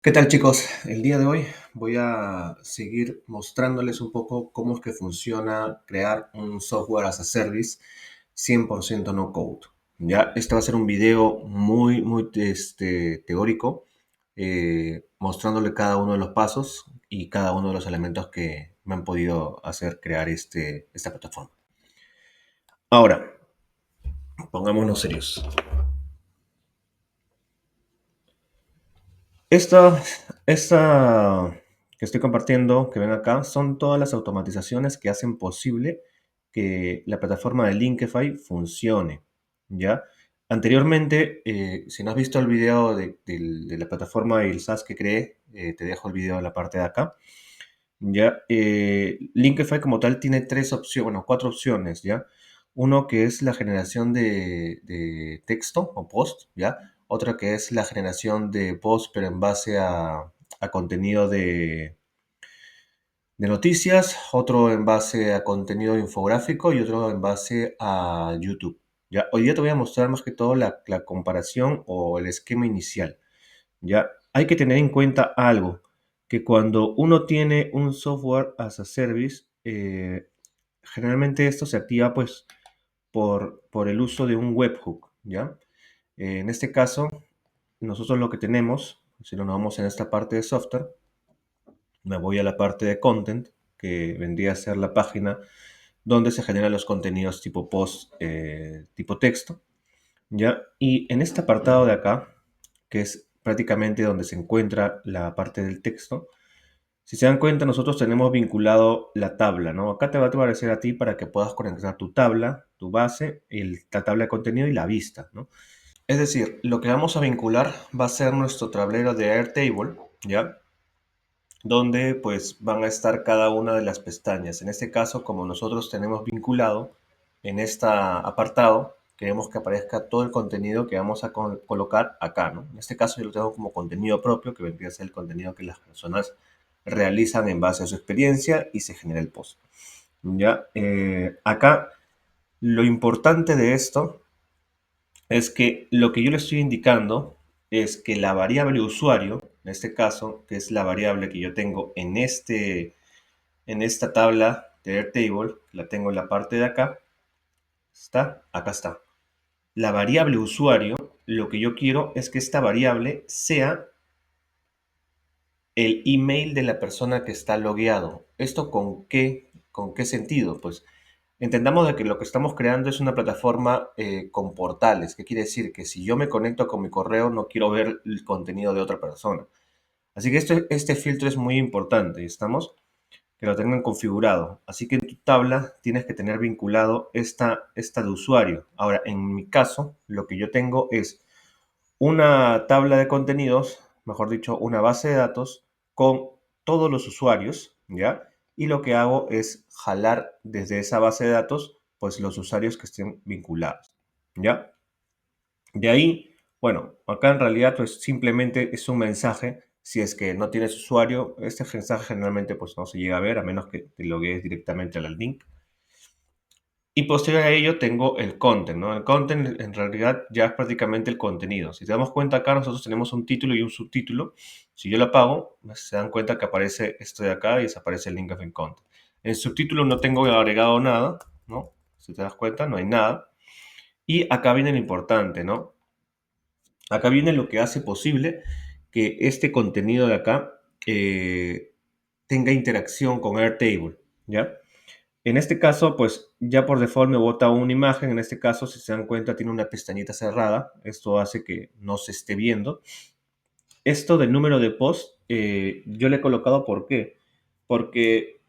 ¿Qué tal, chicos? El día de hoy voy a seguir mostrándoles un poco cómo es que funciona crear un software as a service 100% no code. Ya, este va a ser un video muy teórico, mostrándole cada uno de los pasos y cada uno de los elementos que me han podido hacer crear esta plataforma. Ahora, pongámonos serios. Esta que estoy compartiendo, que ven acá, son todas las automatizaciones que hacen posible que la plataforma de Linkify funcione, ¿ya? Anteriormente, si no has visto el video de la plataforma y el SaaS que creé, te dejo el video en la parte de acá, ¿ya? Linkify como tal tiene tres opciones, bueno, cuatro opciones, ¿ya? Uno que es la generación de texto o post, ¿ya? Otra que es la generación de post, pero en base a contenido de noticias, otro en base a contenido infográfico y otro en base a YouTube, ¿ya? Hoy día te voy a mostrar más que todo la comparación o el esquema inicial, ¿ya? Hay que tener en cuenta algo, que cuando uno tiene un software as a service, generalmente esto se activa pues por el uso de un webhook, ¿ya? En este caso, nosotros lo que tenemos, si nos vamos en esta parte de software, me voy a la parte de content, que vendría a ser la página donde se generan los contenidos tipo post, tipo texto, ¿ya? Y en este apartado de acá, que es prácticamente donde se encuentra la parte del texto, si se dan cuenta, nosotros tenemos vinculado la tabla, ¿no? Acá te va a aparecer a ti para que puedas conectar tu tabla, tu base, la tabla de contenido y la vista, ¿no? Es decir, lo que vamos a vincular va a ser nuestro tablero de Airtable, ¿ya? Donde pues van a estar cada una de las pestañas. En este caso, como nosotros tenemos vinculado en este apartado, queremos que aparezca todo el contenido que vamos a colocar acá, ¿no? En este caso yo lo tengo como contenido propio, que vendría a ser el contenido que las personas realizan en base a su experiencia y se genera el post. ¿Ya? Acá lo importante de esto es que lo que yo le estoy indicando es que la variable usuario, en este caso, que es la variable que yo tengo en esta tabla de Airtable, la tengo en la parte de acá, ¿está? Acá está. La variable usuario, lo que yo quiero es que esta variable sea el email de la persona que está logueado. ¿Esto con qué sentido? Pues entendamos de que lo que estamos creando es una plataforma con portales. ¿Qué quiere decir? Que si yo me conecto con mi correo, no quiero ver el contenido de otra persona. Así que este filtro es muy importante, ¿estamos? Que lo tengan configurado. Así que en tu tabla tienes que tener vinculado esta de usuario. Ahora, en mi caso, lo que yo tengo es una tabla de contenidos, mejor dicho, una base de datos con todos los usuarios, ¿ya? Y lo que hago es jalar desde esa base de datos, pues los usuarios que estén vinculados, ¿ya? De ahí, bueno, acá en realidad pues simplemente es un mensaje. Si es que no tienes usuario, este mensaje generalmente pues no se llega a ver a menos que te loguees directamente al link. Y posterior a ello tengo el content, ¿no? El content en realidad ya es prácticamente el contenido. Si te damos cuenta acá, nosotros tenemos un título y un subtítulo. Si yo lo apago, se dan cuenta que aparece esto de acá y desaparece el link of the content. En el subtítulo no tengo agregado nada, ¿no? Si te das cuenta, no hay nada. Y acá viene lo importante, ¿no? Acá viene lo que hace posible que este contenido de acá tenga interacción con Airtable, ¿ya? En este caso, pues ya por default me bota una imagen. En este caso, si se dan cuenta, tiene una pestañita cerrada. Esto hace que no se esté viendo. Esto del número de post, yo le he colocado ¿por qué? Porque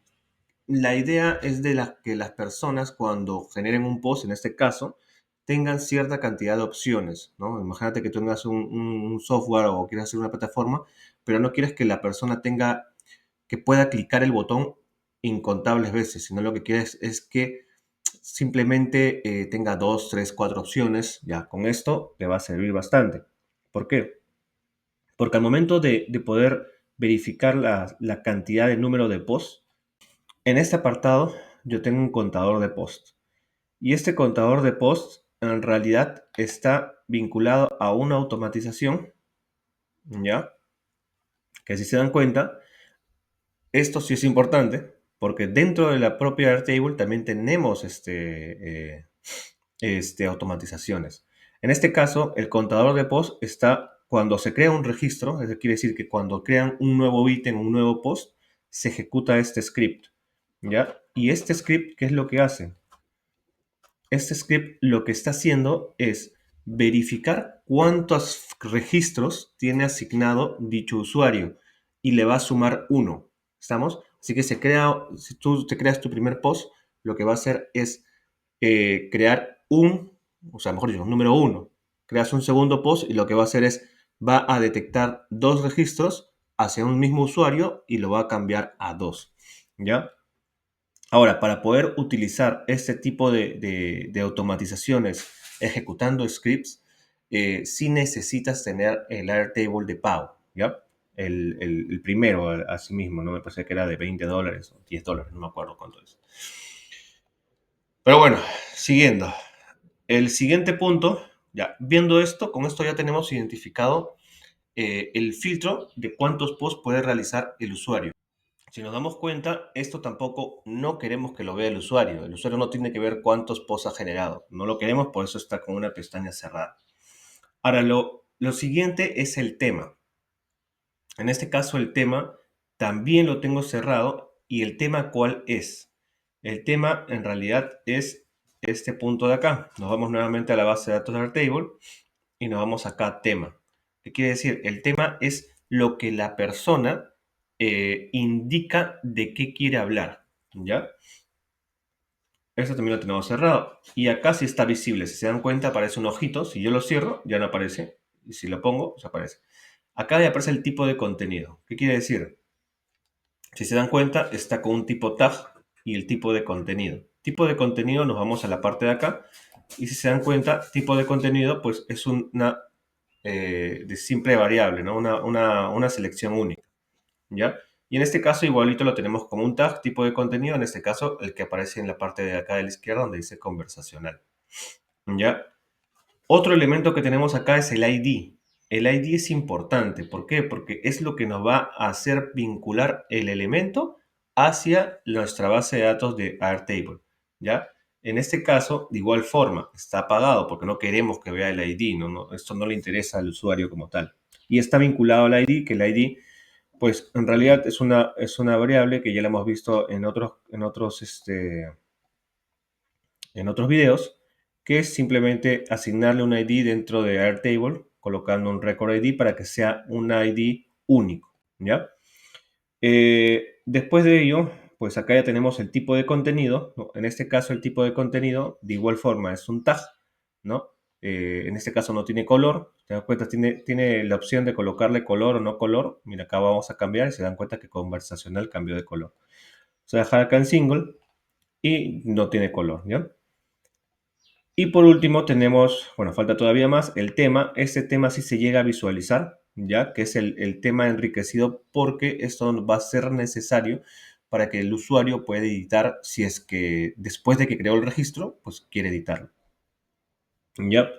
la idea es de que las personas cuando generen un post, en este caso, tengan cierta cantidad de opciones, ¿no? Imagínate que tú tengas un software o quieras hacer una plataforma, pero no quieres que la persona que pueda clicar el botón incontables veces, sino lo que quieres es que simplemente tenga dos, tres, cuatro opciones. Ya, con esto te va a servir bastante. ¿Por qué? Porque al momento de poder verificar la cantidad de número de posts, en este apartado yo tengo un contador de posts. Y este contador de posts en realidad está vinculado a una automatización, ¿ya? Que si se dan cuenta, esto sí es importante, porque dentro de la propia Airtable también tenemos automatizaciones. En este caso, el contador de post está cuando se crea un registro, eso quiere decir que cuando crean un nuevo ítem, un nuevo post, se ejecuta este script, ¿ya? Y este script, ¿qué es lo que hace? Este script lo que está haciendo es verificar cuántos registros tiene asignado dicho usuario y le va a sumar uno. ¿Estamos? Así que si tú te creas tu primer post, lo que va a hacer es crear o sea, mejor dicho, un número uno. Creas un segundo post y lo que va a hacer es, va a detectar dos registros hacia un mismo usuario y lo va a cambiar a dos. ¿Ya? Ahora, para poder utilizar este tipo de automatizaciones ejecutando scripts, sí necesitas tener el Airtable de pago, ¿ya? El primero, así mismo, ¿no? Me parece que era de $20 o $10, no me acuerdo cuánto es. Pero bueno, siguiendo. El siguiente punto, ya viendo esto, con esto ya tenemos identificado el filtro de cuántos posts puede realizar el usuario. Si nos damos cuenta, esto tampoco no queremos que lo vea el usuario. El usuario no tiene que ver cuántos posts ha generado. No lo queremos, por eso está con una pestaña cerrada. Ahora, lo siguiente es el tema. En este caso, el tema también lo tengo cerrado. ¿Y el tema cuál es? El tema en realidad es este punto de acá. Nos vamos nuevamente a la base de datos de Airtable y nos vamos acá a tema. ¿Qué quiere decir? El tema es lo que la persona indica de qué quiere hablar, ¿ya? Esto también lo tenemos cerrado. Y acá sí está visible. Si se dan cuenta, aparece un ojito. Si yo lo cierro, ya no aparece. Y si lo pongo, se aparece. Acá ya aparece el tipo de contenido. ¿Qué quiere decir? Si se dan cuenta, está con un tipo tag y el tipo de contenido. Tipo de contenido, nos vamos a la parte de acá. Y si se dan cuenta, tipo de contenido, pues es una de simple variable, ¿no? Una selección única, ¿ya? Y en este caso igualito lo tenemos como un tag tipo de contenido, en este caso el que aparece en la parte de acá de la izquierda donde dice conversacional, ¿ya? Otro elemento que tenemos acá es el ID. El ID es importante, ¿por qué? Porque es lo que nos va a hacer vincular el elemento hacia nuestra base de datos de Airtable, ¿ya? En este caso, de igual forma, está apagado porque no queremos que vea el ID, esto no le interesa al usuario como tal. Y está vinculado al ID, que el ID, pues en realidad es una variable que ya la hemos visto en otros videos, que es simplemente asignarle un ID dentro de Airtable, colocando un record ID para que sea un ID único, ¿ya? Después de ello, pues acá ya tenemos el tipo de contenido, ¿no? En este caso el tipo de contenido de igual forma es un tag, ¿no? En este caso no tiene color, te das cuenta, tiene la opción de colocarle color o no color. Mira, acá vamos a cambiar y se dan cuenta que conversacional cambió de color. Vamos a dejar acá en single y no tiene color, ¿ya? Y por último tenemos, bueno, falta todavía más, el tema. Este tema sí se llega a visualizar, ¿ya? Que es el tema enriquecido porque esto va a ser necesario para que el usuario pueda editar si es que después de que creó el registro, pues quiere editarlo, ¿ya?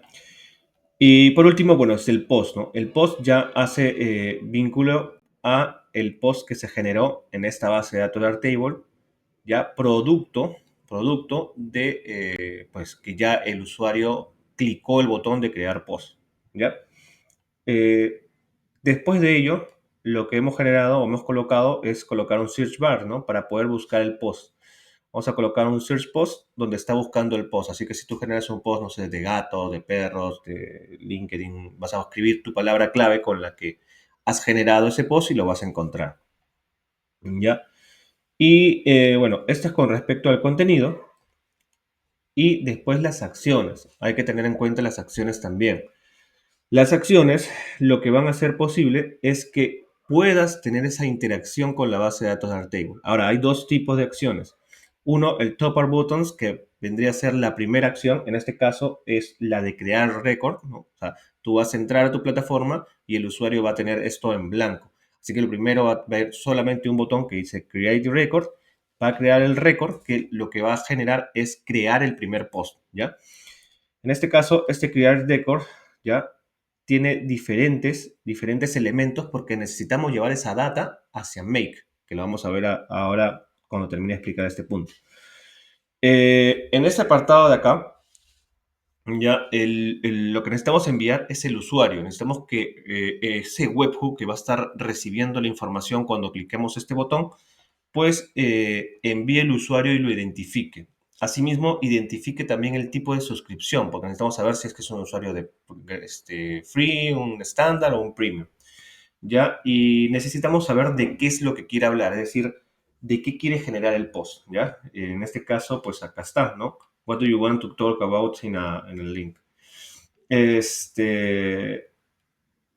Y por último, bueno, es el post, ¿no? El post ya hace vínculo a el post que se generó en esta base de datos de Airtable, ya producto de pues que ya el usuario clicó el botón de crear post, ¿ya? Eh, Después de ello, lo que hemos generado o hemos colocado es colocar un search bar, ¿no? Para poder buscar el post. Vamos a colocar un search post donde está buscando el post. Así que si tú generas un post, no sé, de gatos, de perros, de LinkedIn, vas a escribir tu palabra clave con la que has generado ese post y lo vas a encontrar, ¿ya? Y bueno, esto es con respecto al contenido. Y después las acciones. Hay que tener en cuenta las acciones también. Las acciones lo que van a hacer posible es que puedas tener esa interacción con la base de datos de Airtable. Ahora, hay dos tipos de acciones. Uno, el Topper Buttons, que vendría a ser la primera acción. En este caso es la de crear récord, ¿no? O sea, tú vas a entrar a tu plataforma y el usuario va a tener esto en blanco. Así que lo primero va a haber solamente un botón que dice Create Record. Va a crear el récord, que lo que va a generar es crear el primer post, ¿ya? En este caso, este Create Record, ¿ya? tiene diferentes elementos porque necesitamos llevar esa data hacia make, que lo vamos a ver ahora cuando termine de explicar este punto. En este apartado de acá, ya lo que necesitamos enviar es el usuario. Necesitamos que ese webhook que va a estar recibiendo la información cuando cliquemos este botón, pues envíe el usuario y lo identifique. Asimismo, identifique también el tipo de suscripción, porque necesitamos saber si es que es un usuario de free, un estándar o un premium. ¿Ya? Y necesitamos saber de qué es lo que quiere hablar, es decir, de qué quiere generar el post, ¿ya? En este caso, pues acá está, ¿no? What do you want to talk about en el link.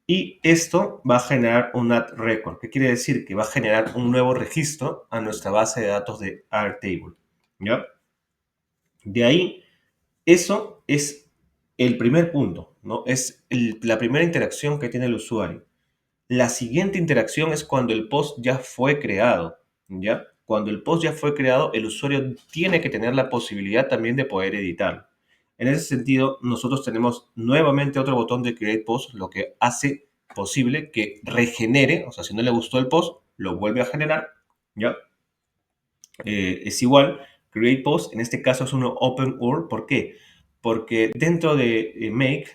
Y esto va a generar un add record. ¿Qué quiere decir? Que va a generar un nuevo registro a nuestra base de datos de Airtable, ¿ya? De ahí, eso es el primer punto, ¿no? Es la primera interacción que tiene el usuario. La siguiente interacción es cuando el post ya fue creado, ¿ya? Cuando el post ya fue creado, el usuario tiene que tener la posibilidad también de poder editarlo. En ese sentido, nosotros tenemos nuevamente otro botón de Create Post, lo que hace posible que regenere, o sea, si no le gustó el post, lo vuelve a generar, ¿ya? Es igual, Create Post, en este caso es uno Open URL, ¿por qué? Porque dentro de Make,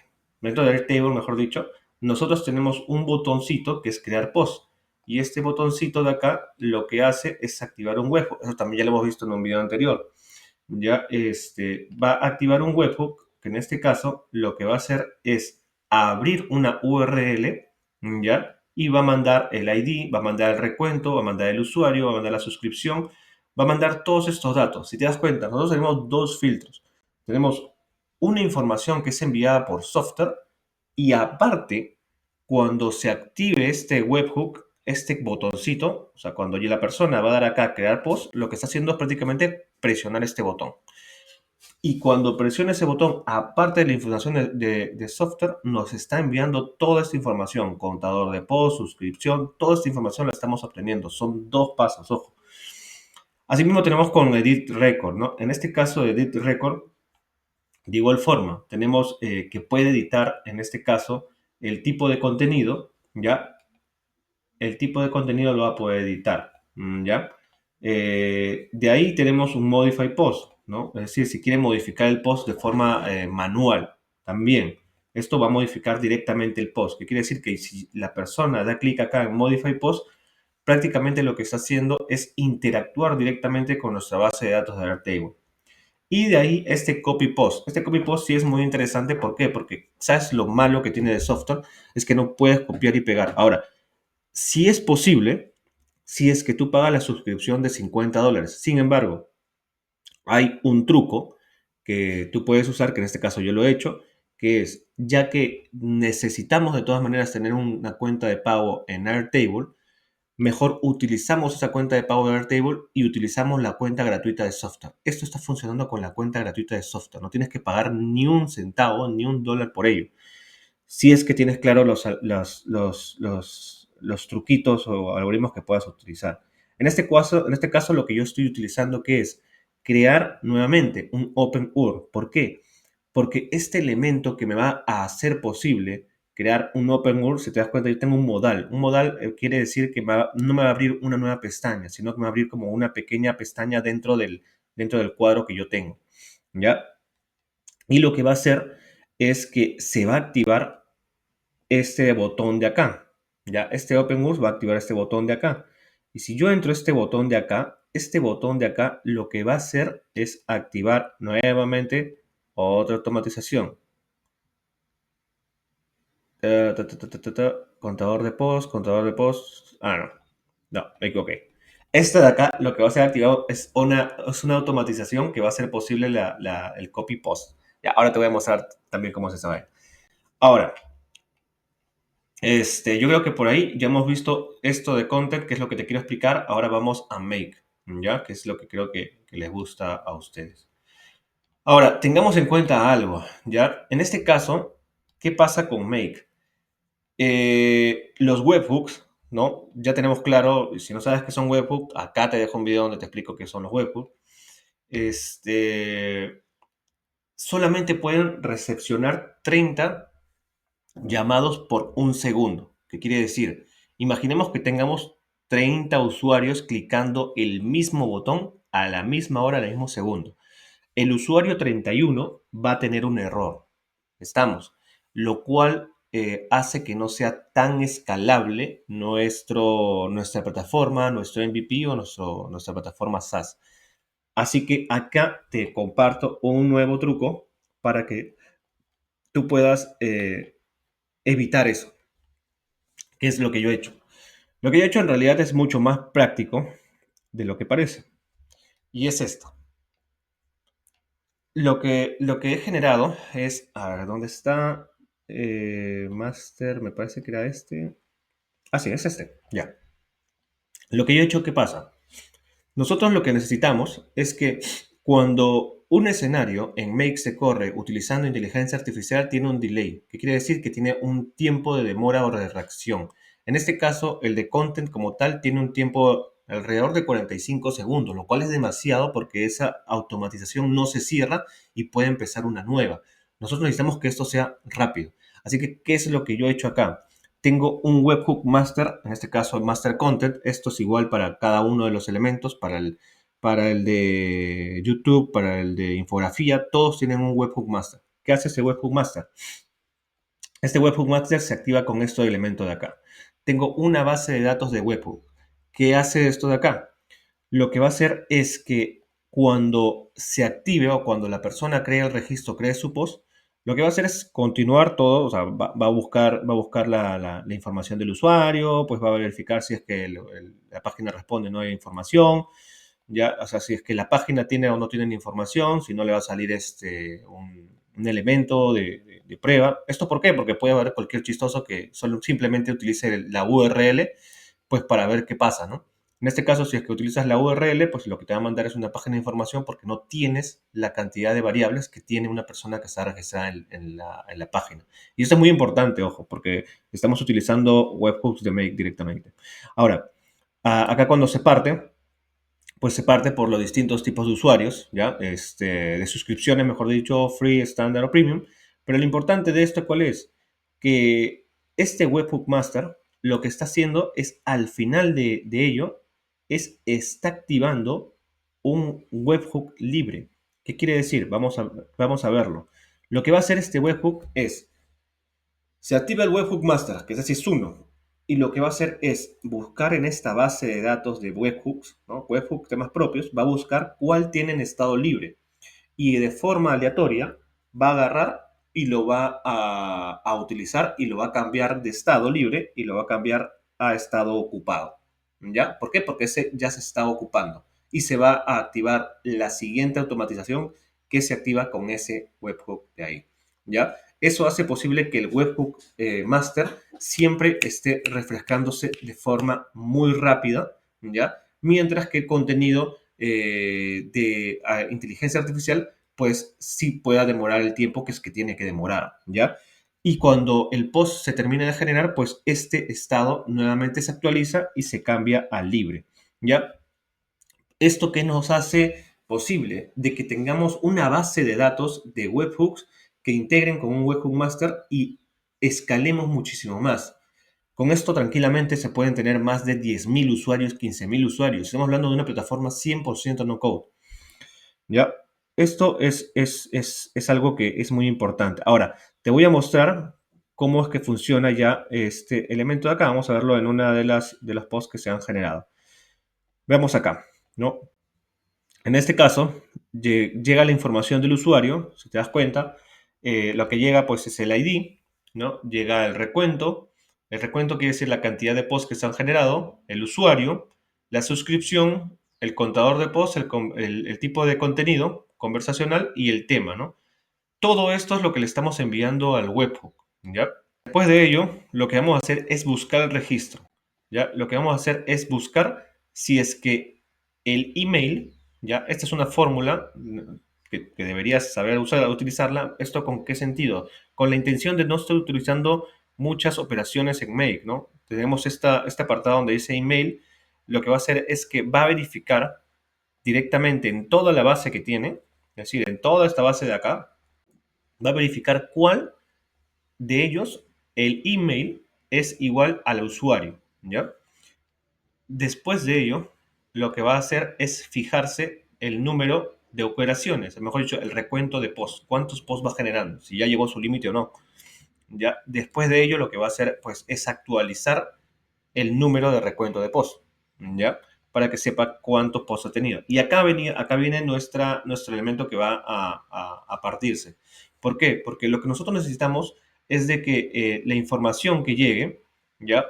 dentro de Airtable, mejor dicho, nosotros tenemos un botoncito que es crear post. Y este botoncito de acá lo que hace es activar un webhook. Eso también ya lo hemos visto en un video anterior. Ya va a activar un webhook que en este caso lo que va a hacer es abrir una URL, ¿ya? Y va a mandar el ID, va a mandar el recuento, va a mandar el usuario, va a mandar la suscripción, va a mandar todos estos datos. Si te das cuenta, nosotros tenemos dos filtros. Tenemos una información que es enviada por software y aparte, cuando se active este webhook, este botoncito, o sea, cuando ya la persona va a dar acá a crear post, lo que está haciendo es prácticamente presionar este botón. Y cuando presiona ese botón, aparte de la información de software, nos está enviando toda esta información, contador de post, suscripción, toda esta información la estamos obteniendo. Son dos pasos, ojo. Asimismo tenemos con Edit Record, ¿no? En este caso de Edit Record, de igual forma, tenemos que puede editar, en este caso, el tipo de contenido, ¿ya? El tipo de contenido lo va a poder editar, ¿ya? De ahí tenemos un Modify Post, ¿no? Es decir, si quiere modificar el post de forma manual, también. Esto va a modificar directamente el post, que quiere decir que si la persona da clic acá en Modify Post, prácticamente lo que está haciendo es interactuar directamente con nuestra base de datos de Airtable. Y de ahí este copy post. Este copy post sí es muy interesante. ¿Por qué? Porque sabes lo malo que tiene de software es que no puedes copiar y pegar. Ahora, si es posible, si es que tú pagas la suscripción de $50. Sin embargo, hay un truco que tú puedes usar, que en este caso yo lo he hecho, que es, ya que necesitamos de todas maneras tener una cuenta de pago en Airtable, mejor utilizamos esa cuenta de pago de Airtable y utilizamos la cuenta gratuita de software. Esto está funcionando con la cuenta gratuita de software. No tienes que pagar ni un centavo, ni un dólar por ello. Si es que tienes claro los truquitos o algoritmos que puedas utilizar. En este caso, lo que yo estoy utilizando que es crear nuevamente un Open URL. ¿Por qué? Porque este elemento que me va a hacer posible crear un Open URL, si te das cuenta, yo tengo un modal. Un modal quiere decir que no me va a abrir una nueva pestaña, sino que me va a abrir como una pequeña pestaña dentro del cuadro que yo tengo. ¿Ya? Y lo que va a hacer es que se va a activar este botón de acá. Ya, este OpenWorks va a activar este botón de acá. Y si yo entro a este botón de acá lo que va a hacer es activar nuevamente otra automatización. Contador de post. Ah, no. No, me equivoqué. Este de acá lo que va a ser activado es una automatización que va a hacer posible el copy post. Ya, ahora te voy a mostrar también cómo se sabe. Ahora, yo creo que por ahí ya hemos visto esto de content, que es lo que te quiero explicar. Ahora vamos a make, ¿ya? Que es lo que creo que les gusta a ustedes. Ahora, tengamos en cuenta algo, ¿ya? En este caso, ¿qué pasa con make? Los webhooks, ¿no? Ya tenemos claro, si no sabes qué son webhooks, acá te dejo un video donde te explico qué son los webhooks. Solamente pueden recepcionar 30 llamados por un segundo. ¿Qué quiere decir? Imaginemos que tengamos 30 usuarios clicando el mismo botón a la misma hora, al mismo segundo. El usuario 31 va a tener un error. Estamos. Lo cual hace que no sea tan escalable nuestra plataforma, nuestro MVP o nuestra plataforma SaaS. Así que acá te comparto un nuevo truco para que tú puedas evitar eso. ¿Qué es lo que yo he hecho? Lo que yo he hecho en realidad es mucho más práctico de lo que parece. Y es esto. Lo que he generado es, a ver, ¿dónde está? Master, me parece que era este. Ah, sí, es este. Ya. Lo que yo he hecho, ¿qué pasa? Nosotros lo que necesitamos es que cuando un escenario en Make se corre utilizando inteligencia artificial, tiene un delay, que quiere decir que tiene un tiempo de demora o de reacción. En este caso, el de content como tal tiene un tiempo alrededor de 45 segundos, lo cual es demasiado porque esa automatización no se cierra y puede empezar una nueva. Nosotros necesitamos que esto sea rápido. Así que, ¿qué es lo que yo he hecho acá? Tengo un webhook master, en este caso master content. Esto es igual para cada uno de los elementos, para el de YouTube, para el de infografía, todos tienen un webhook master. ¿Qué hace ese webhook master? Este webhook master se activa con este elemento de acá. Tengo una base de datos de webhook. ¿Qué hace esto de acá? Lo que va a hacer es que cuando se active o cuando la persona cree el registro, cree su post, lo que va a hacer es continuar todo, o sea, va a buscar la información del usuario, pues va a verificar si es que la página responde, no hay información, ya, o sea, si es que la página tiene o no tiene información, si no le va a salir un elemento de prueba. ¿Esto por qué? Porque puede haber cualquier chistoso que solo simplemente utilice la URL, pues para ver qué pasa, ¿no? En este caso, si es que utilizas la URL, pues lo que te va a mandar es una página de información porque no tienes la cantidad de variables que tiene una persona que está registrada en la página. Y esto es muy importante, ojo, porque estamos utilizando webhooks de Make directamente. Ahora, acá cuando se parte, pues se parte por los distintos tipos de usuarios, ¿ya? De suscripciones, mejor dicho, free, estándar o premium. Pero lo importante de esto, ¿cuál es? Que este Webhook Master lo que está haciendo es, al final de ello, está activando un webhook libre. ¿Qué quiere decir? Vamos a verlo. Lo que va a hacer este webhook es, se activa el webhook master, que es decir, es uno, y lo que va a hacer es buscar en esta base de datos de webhooks, ¿no? Webhook temas propios, va a buscar cuál tiene en estado libre y de forma aleatoria va a agarrar y lo va a utilizar y lo va a cambiar de estado libre y lo va a cambiar a estado ocupado. ¿Ya? ¿Por qué? Porque ese ya se está ocupando y se va a activar la siguiente automatización que se activa con ese webhook de ahí. ¿Ya? Eso hace posible que el webhook master siempre esté refrescándose de forma muy rápida, ¿ya? Mientras que el contenido de inteligencia artificial, pues sí pueda demorar el tiempo que es que tiene que demorar, ¿ya? Y cuando el post se termine de generar, pues este estado nuevamente se actualiza y se cambia a libre, ¿ya? ¿Esto que nos hace posible? De que tengamos una base de datos de webhooks que integren con un webhook master y escalemos muchísimo más. Con esto tranquilamente se pueden tener más de 10.000 usuarios, 15.000 usuarios. Estamos hablando de una plataforma 100% no code. ¿Ya? Esto es algo que es muy importante. Ahora, te voy a mostrar cómo es que funciona ya este elemento de acá. Vamos a verlo en una de las posts que se han generado. Veamos acá, ¿no? En este caso, llega la información del usuario, si te das cuenta, lo que llega pues es el ID, ¿no? Llega el recuento quiere decir la cantidad de posts que se han generado, el usuario, la suscripción, el contador de posts, el tipo de contenido conversacional y el tema, ¿no? Todo esto es lo que le estamos enviando al webhook, ¿ya? Después de ello, lo que vamos a hacer es buscar el registro, ¿ya? Lo que vamos a hacer es buscar si es que el email, ¿ya? Esta es una fórmula que deberías saber utilizarla. ¿Esto con qué sentido? Con la intención de no estar utilizando muchas operaciones en mail, ¿no? Tenemos este apartado donde dice email. Lo que va a hacer es que va a verificar directamente en toda la base que tiene, es decir, en toda esta base de acá, va a verificar cuál de ellos el email es igual al usuario, ¿ya? Después de ello, lo que va a hacer es fijarse el número de operaciones, mejor dicho, el recuento de posts, cuántos posts va generando, si ya llegó a su límite o no. ¿Ya? Después de ello, lo que va a hacer pues, es actualizar el número de recuento de posts, ¿ya? Para que sepa cuántos posts ha tenido. Y acá viene nuestro elemento que va a partirse. ¿Por qué? Porque lo que nosotros necesitamos es de que la información que llegue, ¿ya?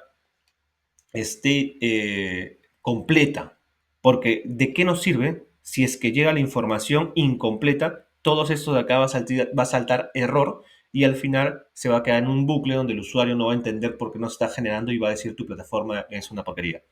Esté completa. Porque ¿de qué nos sirve si es que llega la información incompleta? Todo esto de acá va a saltar error y al final se va a quedar en un bucle donde el usuario no va a entender por qué no está generando y va a decir tu plataforma es una porquería.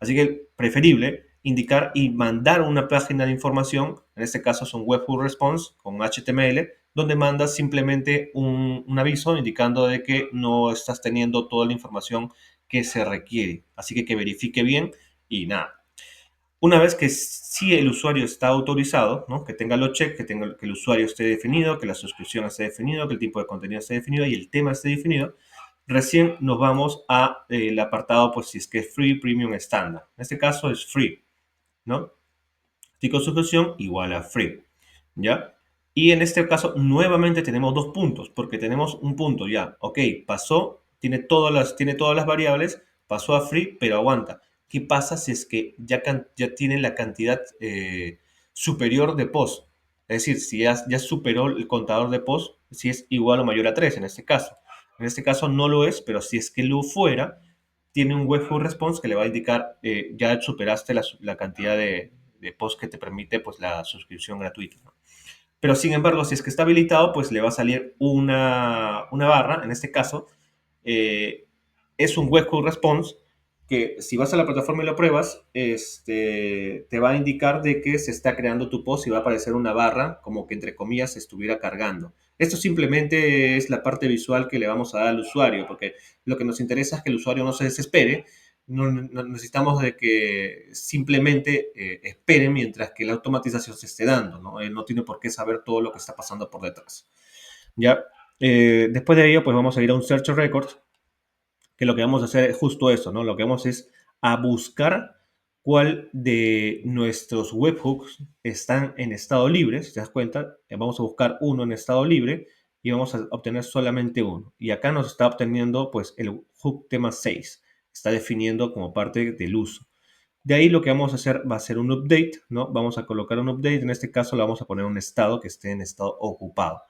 Así que preferible indicar y mandar una página de información, en este caso es un webhook response con HTML, donde mandas simplemente un aviso indicando de que no estás teniendo toda la información que se requiere. Así que verifique bien y nada. Una vez que si el usuario está autorizado, ¿no? Que tenga los checks, que el usuario esté definido, que la suscripción esté definido, que el tipo de contenido esté definido y el tema esté definido, recién nos vamos a el apartado, pues si es que es free, premium, estándar. En este caso es free, ¿no? Tico suscripción igual a free, ¿ya? Y en este caso nuevamente tenemos dos puntos, porque tenemos un punto ya, ok, pasó, tiene todas las variables, pasó a free, pero aguanta. ¿Qué pasa si es que ya tiene la cantidad superior de post? Es decir, si ya superó el contador de post, si es igual o mayor a 3 en este caso. En este caso no lo es, pero si es que lo fuera, tiene un webhook response que le va a indicar ya superaste la cantidad de posts que te permite pues, la suscripción gratuita, ¿no? Pero sin embargo, si es que está habilitado, pues le va a salir una barra, en este caso, eh, es un webhook response que si vas a la plataforma y lo pruebas, te va a indicar de que se está creando tu post y va a aparecer una barra como que entre comillas se estuviera cargando. Esto simplemente es la parte visual que le vamos a dar al usuario, porque lo que nos interesa es que el usuario no se desespere. No necesitamos de que simplemente espere mientras que la automatización se esté dando, ¿no? Él no tiene por qué saber todo lo que está pasando por detrás. ¿Ya? Después de ello, pues vamos a ir a un Search Records, que lo que vamos a hacer es justo eso, ¿no? Lo que vamos es a buscar cuál de nuestros webhooks están en estado libre, si te das cuenta, vamos a buscar uno en estado libre y vamos a obtener solamente uno. Y acá nos está obteniendo pues el hook tema 6, está definiendo como parte del uso. De ahí lo que vamos a hacer va a ser un update, ¿no? Vamos a colocar un update, en este caso le vamos a poner un estado que esté en estado ocupado.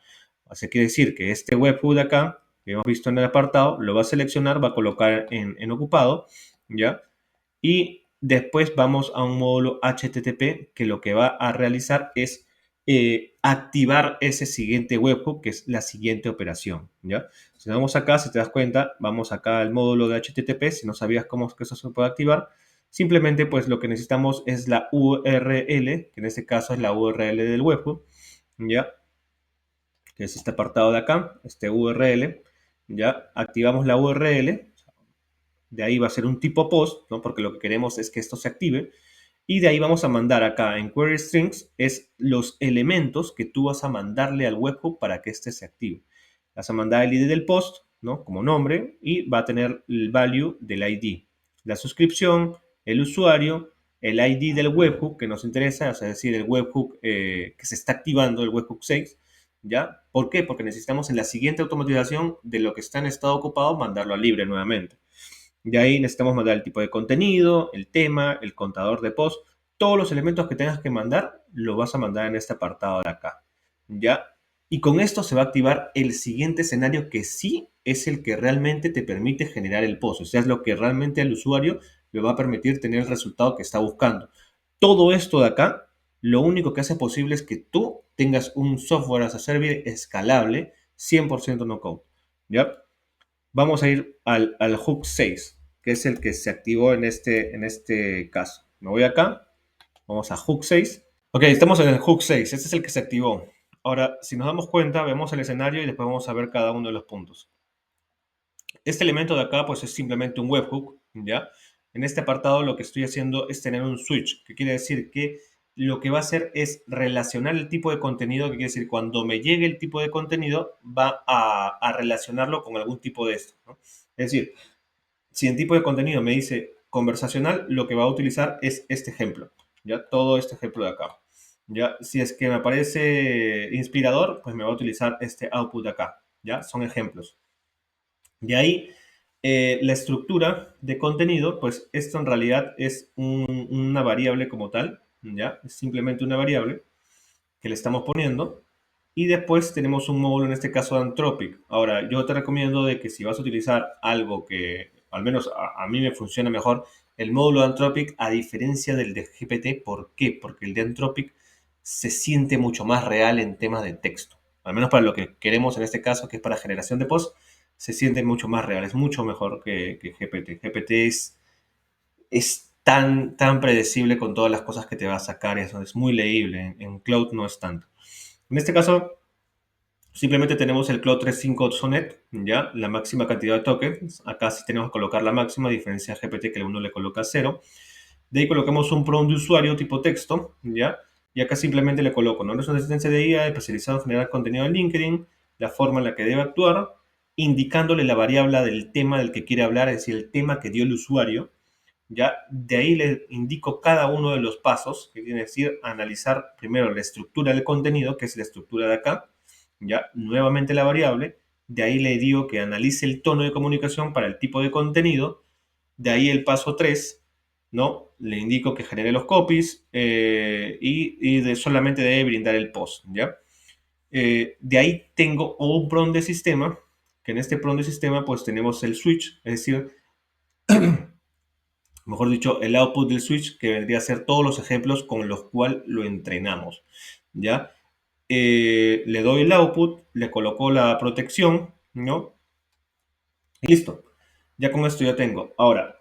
Así quiere decir que este webhook de acá, que hemos visto en el apartado, lo va a seleccionar, va a colocar en ocupado, ¿ya? Y después vamos a un módulo HTTP que lo que va a realizar es activar ese siguiente webhook, que es la siguiente operación, ¿ya? Si nos vamos acá, si te das cuenta, vamos acá al módulo de HTTP, si no sabías cómo es que eso se puede activar, simplemente pues lo que necesitamos es la URL, que en este caso es la URL del webhook, ¿ya? Que es este apartado de acá, este URL, ya activamos la URL, de ahí va a ser un tipo post, ¿no? Porque lo que queremos es que esto se active, y de ahí vamos a mandar acá en query strings es los elementos que tú vas a mandarle al webhook para que este se active. Vas a mandar el ID del post, ¿no? Como nombre, y va a tener el value del ID, la suscripción, el usuario, el ID del webhook que nos interesa, es decir, el webhook que se está activando, el webhook 6, ¿ya? ¿Por qué? Porque necesitamos en la siguiente automatización de lo que está en estado ocupado mandarlo a libre nuevamente. De ahí necesitamos mandar el tipo de contenido, el tema, el contador de post. Todos los elementos que tengas que mandar, lo vas a mandar en este apartado de acá. ¿Ya? Y con esto se va a activar el siguiente escenario que sí es el que realmente te permite generar el post. O sea, es lo que realmente al usuario le va a permitir tener el resultado que está buscando. Todo esto de acá, lo único que hace posible es que tú tengas un software as a service escalable, 100% no code. ¿Ya? Vamos a ir al hook 6, que es el que se activó en este caso. Me voy acá, vamos a hook 6. Ok, estamos en el hook 6, este es el que se activó. Ahora, si nos damos cuenta, vemos el escenario y después vamos a ver cada uno de los puntos. Este elemento de acá, pues es simplemente un webhook, ¿ya? En este apartado lo que estoy haciendo es tener un switch, que quiere decir que lo que va a hacer es relacionar el tipo de contenido, que quiere decir, cuando me llegue el tipo de contenido, va a relacionarlo con algún tipo de esto, ¿no? Es decir, si en tipo de contenido me dice conversacional, lo que va a utilizar es este ejemplo, ¿ya? Todo este ejemplo de acá. ¿Ya? Si es que me parece inspirador, pues me va a utilizar este output de acá, ¿ya? Son ejemplos. De ahí, la estructura de contenido, pues esto en realidad es una variable como tal, ¿ya? Es simplemente una variable que le estamos poniendo. Y después tenemos un módulo, en este caso Anthropic. Ahora, yo te recomiendo de que si vas a utilizar algo que, al menos a mí me funciona mejor, el módulo de Anthropic, a diferencia del de GPT. ¿Por qué? Porque el de Anthropic se siente mucho más real en temas de texto. Al menos para lo que queremos en este caso, que es para generación de post, se siente mucho más real, es mucho mejor que GPT. GPT es tan predecible con todas las cosas que te va a sacar, eso es muy leíble. En Cloud no es tanto. En este caso, simplemente tenemos el Cloud 3.5 Sonnet, ¿ya? La máxima cantidad de tokens. Acá sí tenemos que colocar la máxima, a diferencia de GPT que uno le coloca 0. De ahí colocamos un prompt de usuario tipo texto, ¿ya? Y acá simplemente le coloco, ¿no? Es una asistencia de IA especializada en generar contenido en LinkedIn, la forma en la que debe actuar, indicándole la variable del tema del que quiere hablar, es decir, el tema que dio el usuario, ¿ya? De ahí le indico cada uno de los pasos, que tiene que decir analizar primero la estructura del contenido, que es la estructura de acá, ¿ya? Nuevamente la variable, de ahí le digo que analice el tono de comunicación para el tipo de contenido, de ahí el paso 3, ¿no? Le indico que genere los copies solamente debe brindar el post, ¿ya? De ahí tengo un prompt de sistema, que en este prompt de sistema pues tenemos el switch, es decir, mejor dicho, el output del switch, que vendría a ser todos los ejemplos con los cuales lo entrenamos, ¿ya? Le doy el output, le coloco la protección, ¿no? Y listo. Ya con esto ya tengo. Ahora,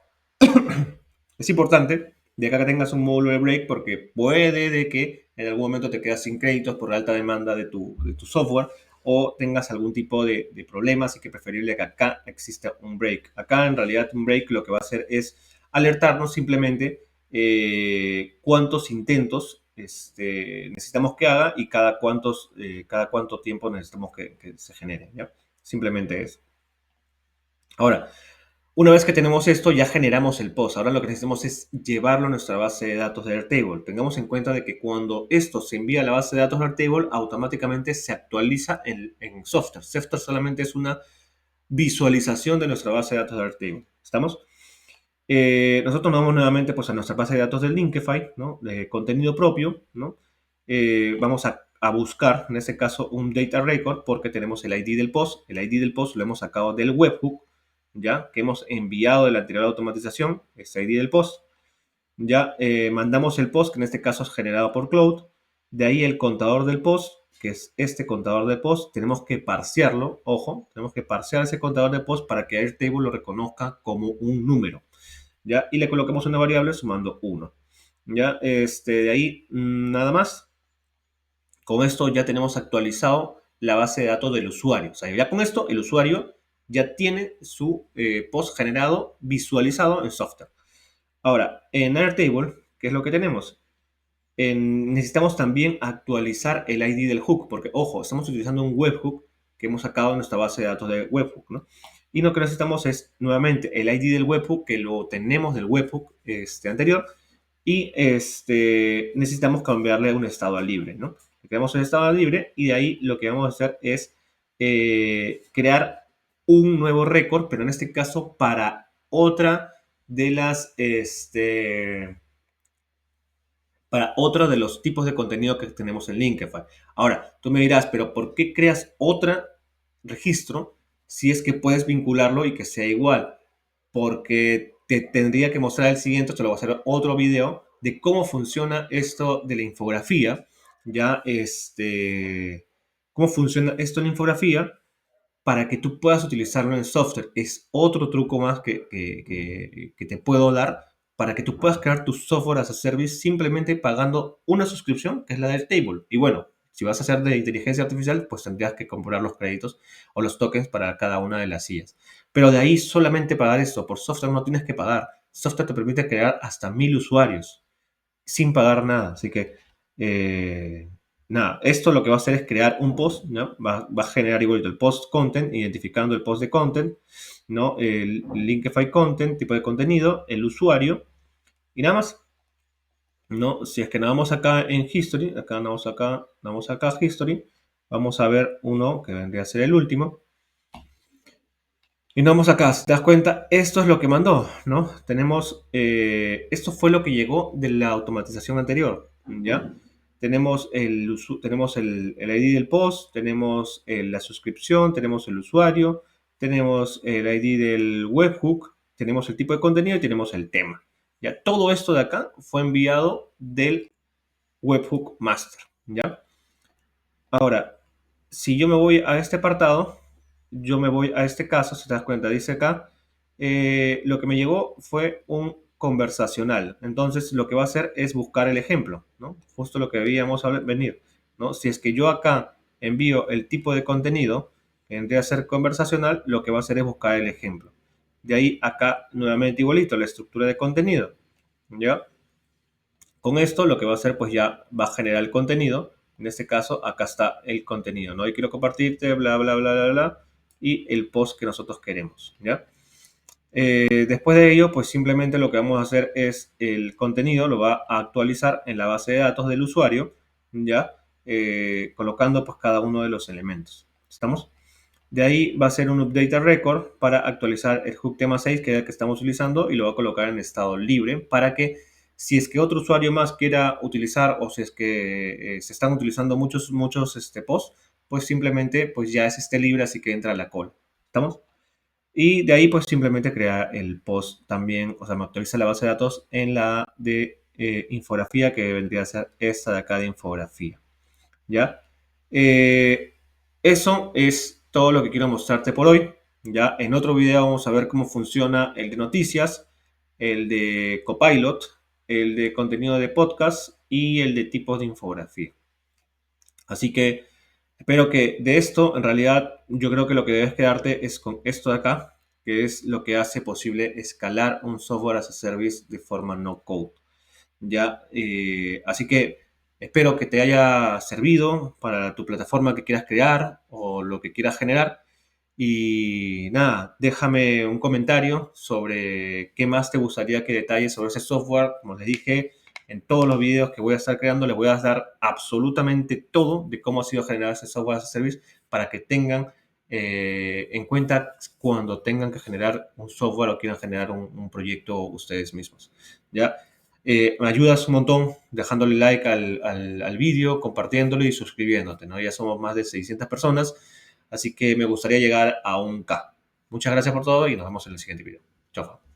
es importante de acá que tengas un módulo de break porque puede de que en algún momento te quedas sin créditos por la alta demanda de tu software o tengas algún tipo de problemas y que preferible que acá exista un break. Acá en realidad un break lo que va a hacer es alertarnos simplemente cuántos intentos necesitamos que haga y cada cuánto tiempo necesitamos que se genere, ¿ya? Simplemente eso. Ahora, una vez que tenemos esto, ya generamos el post. Ahora lo que necesitamos es llevarlo a nuestra base de datos de Airtable. Tengamos en cuenta de que cuando esto se envía a la base de datos de Airtable, automáticamente se actualiza en Software. Software solamente es una visualización de nuestra base de datos de Airtable. ¿Estamos? Nosotros nos vamos nuevamente pues, a nuestra base de datos del Linkify, ¿no? De contenido propio, ¿no? Vamos a buscar, en este caso, un data record porque tenemos el ID del post. El ID del post lo hemos sacado del webhook, ¿ya? Que hemos enviado de la anterior automatización, ese ID del post. Ya mandamos el post, que en este caso es generado por Cloud. De ahí el contador del post, que es este contador de post, tenemos que parsearlo, ojo, tenemos que parsear ese contador de post para que Airtable lo reconozca como un número. ¿Ya? Y le colocamos una variable sumando 1. ¿Ya? De ahí nada más. Con esto ya tenemos actualizado la base de datos del usuario. O sea, ya con esto el usuario ya tiene su post generado visualizado en software. Ahora, en Airtable, ¿qué es lo que tenemos? Necesitamos también actualizar el ID del hook, porque, ojo, estamos utilizando un webhook que hemos sacado de nuestra base de datos de webhook, ¿no? Y lo que necesitamos es, nuevamente, el ID del webhook, que lo tenemos del webhook anterior, y necesitamos cambiarle un estado a libre, ¿no? Le creamos un estado a libre y de ahí lo que vamos a hacer es crear un nuevo récord, pero en este caso para otra de las, para otro de los tipos de contenido que tenemos en Linkify. Ahora, tú me dirás, pero ¿por qué creas otro registro si es que puedes vincularlo y que sea igual? Porque te tendría que mostrar el siguiente, te lo voy a hacer otro video, de cómo funciona esto de la infografía, ya cómo funciona esto en la infografía para que tú puedas utilizarlo en software. Es otro truco más que te puedo dar para que tú puedas crear tu software as a service simplemente pagando una suscripción, que es la del Table. Y bueno, si vas a hacer de inteligencia artificial, pues tendrías que comprar los créditos o los tokens para cada una de las sillas. Pero de ahí solamente pagar esto. Por software no tienes que pagar. Software te permite crear hasta 1000 usuarios sin pagar nada. Así que Eh, Nada, esto lo que va a hacer es crear un post, ¿no? Va a generar igual el post content, identificando el post de content, ¿no? El Linkify content, tipo de contenido, el usuario y nada más. ¿No? Si es que navegamos acá en History, acá navegamos acá a History, vamos a ver uno que vendría a ser el último. Y nos vamos acá, si te das cuenta, esto es lo que mandó, ¿no? Tenemos, esto fue lo que llegó de la automatización anterior, ¿ya? Tenemos el ID del post, tenemos la suscripción, tenemos el usuario, tenemos el ID del webhook, tenemos el tipo de contenido y tenemos el tema. Ya, todo esto de acá fue enviado del webhook master, ¿ya? Ahora, si yo me voy a este apartado, yo me voy a este caso, si te das cuenta, dice acá, lo que me llegó fue un conversacional. Entonces, lo que va a hacer es buscar el ejemplo, ¿no? Justo lo que debíamos venir, ¿no? Si es que yo acá envío el tipo de contenido, que vendría a ser conversacional, lo que va a hacer es buscar el ejemplo. De ahí acá, nuevamente igualito, la estructura de contenido, ¿ya? Con esto lo que va a hacer pues ya va a generar el contenido. En este caso acá está el contenido, ¿no? Y quiero compartirte, bla, bla, bla, bla, bla, y el post que nosotros queremos, ¿ya? Después de ello, pues simplemente lo que vamos a hacer es el contenido lo va a actualizar en la base de datos del usuario, ¿ya? Colocando pues cada uno de los elementos. ¿Estamos? De ahí va a ser un update record para actualizar el hook tema 6, que es el que estamos utilizando, y lo va a colocar en estado libre para que si es que otro usuario más quiera utilizar o si es que se están utilizando muchos posts, pues simplemente pues ya es este libre, así que entra a la call. ¿Estamos? Y de ahí pues simplemente crea el post también, o sea, me actualiza la base de datos en la de infografía, que vendría a ser esta de acá de infografía. ¿Ya? Eh, Eso es todo lo que quiero mostrarte por hoy. Ya en otro video vamos a ver cómo funciona el de noticias, el de Copilot, el de contenido de podcast y el de tipos de infografía. Así que espero que de esto, en realidad, yo creo que lo que debes quedarte es con esto de acá, que es lo que hace posible escalar un software as a service de forma no code. ¿Ya? Así que espero que te haya servido para tu plataforma que quieras crear o lo que quieras generar. Y nada, déjame un comentario sobre qué más te gustaría que detalle sobre ese software. Como les dije, en todos los videos que voy a estar creando les voy a dar absolutamente todo de cómo ha sido generado ese software as a service para que tengan en cuenta cuando tengan que generar un software o quieran generar un proyecto ustedes mismos. ¿Ya? Me ayudas un montón dejándole like al vídeo, compartiéndolo y suscribiéndote, ¿no? Ya somos más de 600 personas, así que me gustaría llegar a un K. Muchas gracias por todo y nos vemos en el siguiente video. Chao.